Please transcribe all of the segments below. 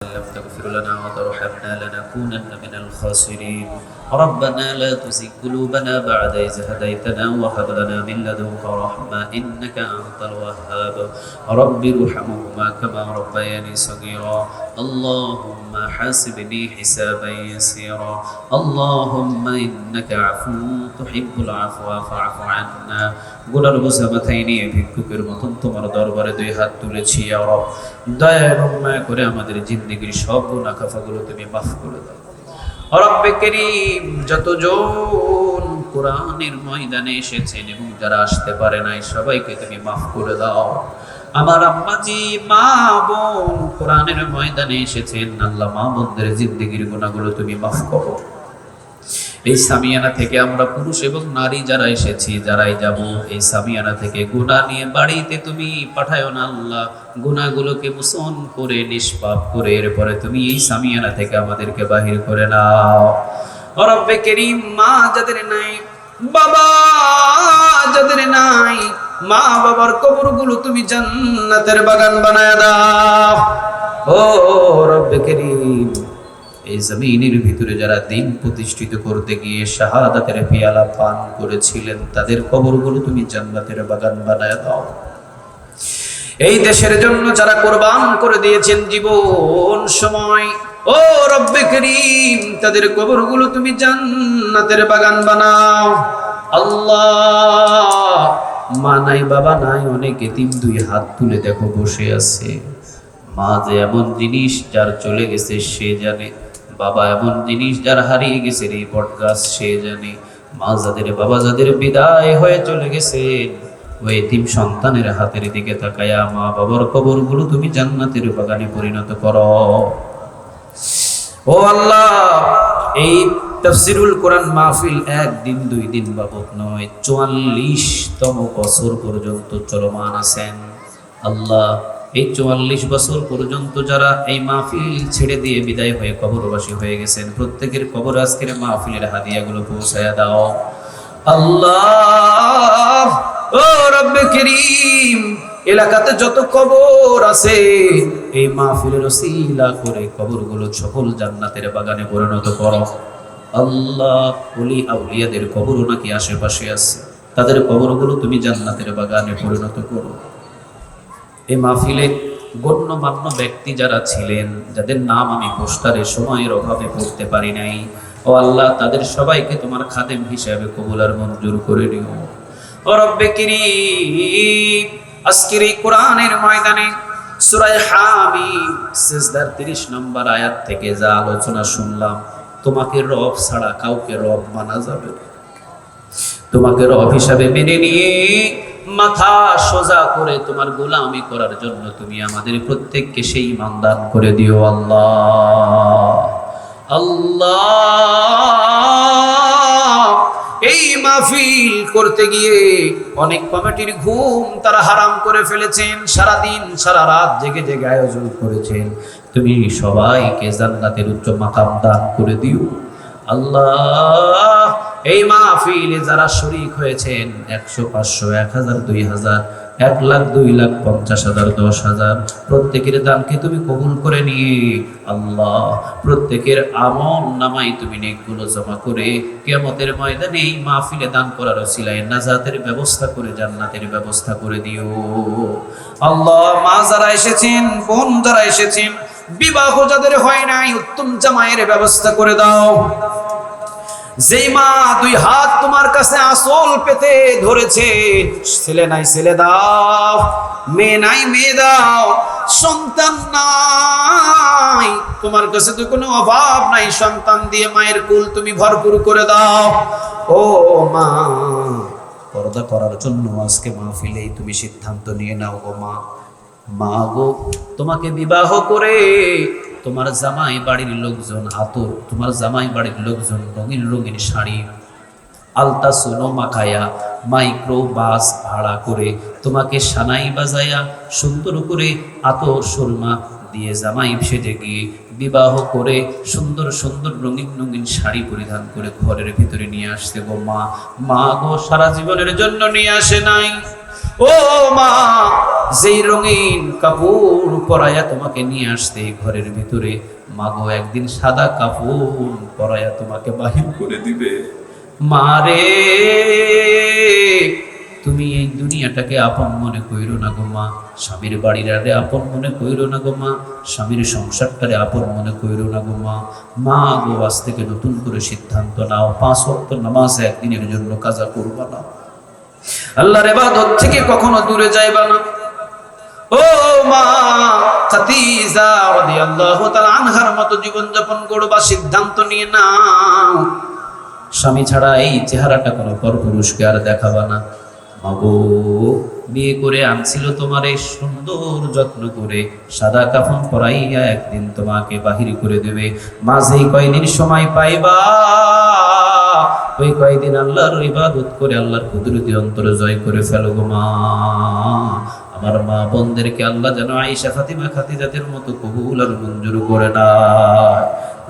لم تغفر لنا وترحمنا لنكونن من الخاسرين ربنا لا تزغ قلوبنا بعد إذ هديتنا وهب لنا من لدنك رحمة إنك أنت الوهاب رب ارحمهما كما ربياني صغيرا اللهم حاسبني حسابا يسيرا اللهم إنك عفو تحب العفو فاعف عنا গুনার বোঝা মাথায় নিয়ে ভিক্ষুকের মতন তোমার দরবারে দুই হাত তুলেছি ইয়া রব দয়া এবং মায়া করে আমাদের জিন্দেগীর সব গুনাহ খাফাগুলো তুমি মাফ করে দাও রব্বে করিম যতজন কোরআনের ময়দানে এসেছেন এবং যারা আসতে পারে নাই সবাইকে তুমি মাফ করে দাও আমার আম্মাজি মা বোন কোরআনের ময়দানে এসেছেন আল্লাহ মা বোনদের জিন্দেগীর গুনাহগুলো তুমি মাফ করো এই সামিয়ানা থেকে আমরা পুরুষ এবং নারী যারা এসেছি যারাই যাব এই সামিয়ানা থেকে গুনাহ নিয়ে বাড়িতে তুমি পাঠায়ো না আল্লাহ গুনাহগুলোকে মোচন করে নিষ্পাপ করে এরপরে তুমি এই সামিয়ানা থেকে আমাদেরকে বাহির করে নাও রব্বে করিম মা যাদের নাই বাবা যাদের নাই মা বাবার কবরগুলো তুমি জান্নাতের বাগান বানায় দাও ও রব্বে করিম এই জমিনের ভিতরে যারা দিন প্রতিষ্ঠিত করতে গিয়ে শাহাদাতের পেয়ালা পান করেছিলেন তাদের কবরগুলো তুমি জান্নাতের বাগান বানায় দাও এই দেশের জন্য যারা কোরবান করে দিয়েছেন জীবন সময় ও রব্বে করিম তাদের কবরগুলো তুমি জান্নাতের বাগান বানাও আল্লাহ মা নাই বাবা নাই অনেক এতিম দুই হাত তুলে দেখো বসে আছে মা যে এমন জিনিস যার চলে গেছে সে জানে বাবা এমন জিনিস যার হারিয়ে গেছে এই বটগাছ সে জানে মা যাদের বাবা যাদের বিদায় হয়ে চলে গেছে ওই এতিম সন্তানের হাতের দিকে তাকায়া মা বাবার কবরগুলো তুমি জান্নাতের বাগানে পরিণত করো ও আল্লাহ এই তাফসীরুল কোরআন মাহফিল একদিন দুই দিন বাবদ নয় ৪৪তম বছর পর্যন্ত চলমান আছেন আল্লাহ এই ৪৪ বছর পর্যন্ত যারা এই মাহফিল ছেড়ে দিয়ে বিদায় হয়ে কবরবাসী হয়ে গেছেন প্রত্যেকের কবর আজকের মাহফিলের হাদিয়াগুলো পৌঁছায়া দাও আল্লাহ ও রব্বে করিম এলাকাতে যত কবর আছে এই মাহফিলের ওসিলা করে কবরগুলো সকল জান্নাতের বাগানে পরিণত করো আল্লাহ ওলি আউলিয়াদের কবরও নাকি আশেপাশে আছে তাদের কবরগুলো তুমি জান্নাতের বাগানে পরিণত করো এই মাহফিলে গণ্যমান্য ব্যক্তি যারা ছিলেন যাদের নাম আমি পোস্টারে সময়ের অভাবে পড়তে পারি নাই ও আল্লাহ তাদের সবাইকে তোমার খাদেম হিসেবে কবুল আর মঞ্জুর করে নিও ও রব্বে করিম আজকের এই কোরআনের ময়দানে সূরা হামিম সিজদার 30 নম্বর আয়াত থেকে যা আলোচনা শুনলাম তোমাকে রব ছাড়া কাউকে রব মানা যাবে না তোমাকে রব হিসাবে মেনে নিয়ে মাথা সোজা করে তোমার গোলামি করার জন্য তুমি আমাদের প্রত্যেককে সেই ঈমান দান করে দিও আল্লাহ আল্লাহ এই মাহফিল করতে গিয়ে অনেক কমিটির ঘুম তারা হারাম করে ফেলেছেন সারা দিন সারা রাত জেগে জেগে আয়োজন করেছেন তুমি সবাইকে জান্নাতের উচ্চ মাকাম দান করে দিও আল্লাহ এই মাহফিলে যারা শরীক হয়েছেন 100 500 1000 2000 1 লাখ 2 লাখ 50,000 10,000 প্রত্যেকের দানকে তুমি কবুল করে নিয়ে আল্লাহ প্রত্যেকের আমল নামায় তুমি নেকগুলো জমা করে কিয়ামতের ময়দানে এই মাহফিলে দান করার ওসিলায় নাজাতের ব্যবস্থা করে জান্নাতের ব্যবস্থা করে দিও আল্লাহ মা যারা এসেছেন বোন যারা এসেছেন বিবাহ যাদের হয় নাই উত্তম জামাইয়ের ব্যবস্থা করে দাও যেই মা দুই হাত তোমার কাছে আসল পেতে ধরেছে ছেলে নাই ছেলে দাও মেয়ে নাই মেয়ে দাও সন্তান নাই তোমার কাছে তো কোনো অভাব নাই সন্তান দিয়ে মায়ের কুল তুমি ভরপুর করে দাও ও মা পর্দা করার জন্য আজকে মাহফিলেই তুমি সিদ্ধান্ত নিয়ে নাও গো মা মা গো তোমাকে বিবাহ করে তোমার জামাই বাড়ির লোকজন আতর তোমার জামাই বাড়ির লোকজন রঙিন রঙিন শাড়ি আলতা সোনো মাখায়া মাইক্রো বাস ভাড়া করে তোমাকে সানাই বাজায়া সুন্দর করে আতর সুরমা দিয়ে জামাই সেজে গিয়ে বিবাহ করে সুন্দর সুন্দর রঙিন রঙিন শাড়ি পরিধান করে ঘরের ভিতরে নিয়ে আসছে গো মা মা গো সারা জীবনের জন্য নিয়ে আসে নাই ও মা, যেই রঙিন কাপড় পরাইয়া তোমাকে নিয়ে আসতে ঘরের ভিতরে, মাগো একদিন সাদা কাপড় পরাইয়া তোমাকে বাহির করে দিবে। মারে, তুমি এই দুনিয়াটাকে আপন মনে কইরো না গো মা, স্বামীর বাড়িটারে আপন মনে কইরো না গো মা, স্বামীর সংসারটারে আপন মনে কইরো না গো মা। মা গো, আজ থেকে নতুন করে সিদ্ধান্ত নাও, 5 ওয়াক্ত নামাজ একদিনের জন্য কাজা করবা না, আল্লাহর ইবাদত থেকে কখনো দূরে যাইবা না। ও মা, খাদিজা রাদিয়াল্লাহু তাআলা আনহার মতো জীবন যাপন করবা, সিদ্ধান্ত নিয়ে নাও। স্বামী ছাড়া এই চেহারাটা কোনো পরপুরুষকে আর দেখাবা না। মাগো, বিয়ে করে আনছিল তোমারে সুন্দর যত্ন করে, সাদা কাফন পরাইয়া একদিন তোমাকে বাহির করে দেবে। মাঝেই কয়দিন সময় পাইবা, ওই কয়দিন আল্লাহর ইবাদত করে আল্লাহর কুদরতি অন্তরে জয় করে ফেলো গো মা। আমার মা বোনদেরকে আল্লাহ যেন আয়েশা, ফাতিমা, খাদিজাদের মতো কবুল আর মঞ্জুর করে না।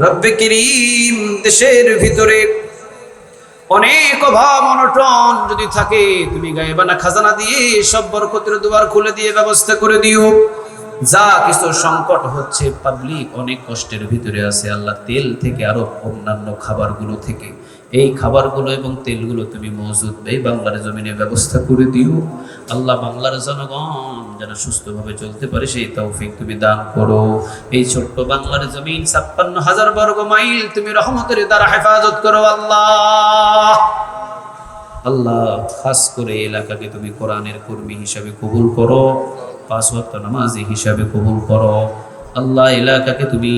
রব্বে করিম, দেশের ভিতরে অনেক অভাব অনটন যদি থাকে, তুমি গায়েবানা খাজানা দিয়ে সব বরকতের দুয়ার খুলে দিয়ে ব্যবস্থা করে দিও। যা কিছু সংকট হচ্ছে, পাবলিক অনেক কষ্টের ভিতরে আছে, আল্লাহ তেল থেকে আরো অন্যান্য খাবারগুলো থেকে এই খাবারগুলো এবং তেলগুলো তুমি মজুদ এই বাংলার জমিনে ব্যবস্থা করে দিও। আল্লাহ, বাংলার জনগণ যেন সুস্থভাবে চলতে পারে সেই তৌফিক তুমি দান করো। এই ছোট্ট বাংলার জমিন 56,000 বর্গ মাইল তুমি রহমতের দ্বারা হেফাজত করো আল্লাহ। আল্লাহ, খাস করে এলাকাকে তুমি কোরআনের কর্মী হিসাবে কবুল করো, 5 ওয়াক্ত নামাজি হিসাবে কবুল করো। আল্লাহ, এলাকাকে তুমি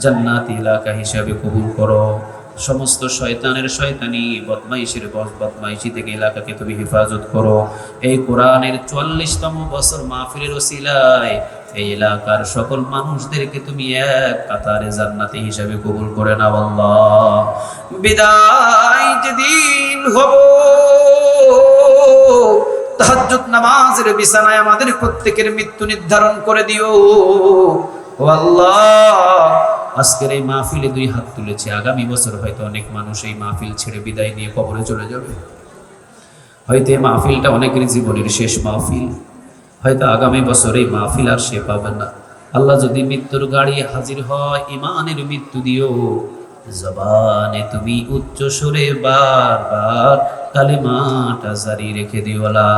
জান্নাতি এলাকা হিসাবে কবুল করো। সমস্ত শয়তানের শয়তানি বদমাইশির বদমাইশি থেকে এলাকাকে তুমি হেফাজত করো। এই কোরআনের 44তম বছর মাহফিলের ওসিলায় এই এলাকার সকল মানুষদেরকে তুমি এক কাতারে জান্নাতি হিসাবে কবুল করে নাও আল্লাহ। বিদায় যেদিন হব, তাহাজ্জুদ নামাজের বিছানায় আমাদের প্রত্যেকের মৃত্যু নির্ধারণ করে দিও ও আল্লাহ। আজকের এই মাহফিলে 2 হাত তুলেছে, আগামী বছর হয়তো অনেক মানুষ এই মাহফিল ছেড়ে বিদায় নিয়ে কবরে চলে যাবে। হয়তো এই মাহফিলটা অনেকের জীবনের শেষ মাহফিল, হয়তো আগামী বছর এই মাহফিল আর সে পাবে না। আল্লাহ, যদি মৃত্যুর গাড়ি হাজির হয়, ইমানের মৃত্যু দিও। জবানে তুমি উচ্চ সুরে বারবার কালিমাটা জারি রেখে দিও, লা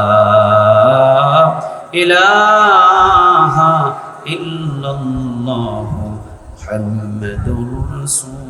ইলাহা ইল্লাল্লাহু মুহাম্মাদুর রাসূল।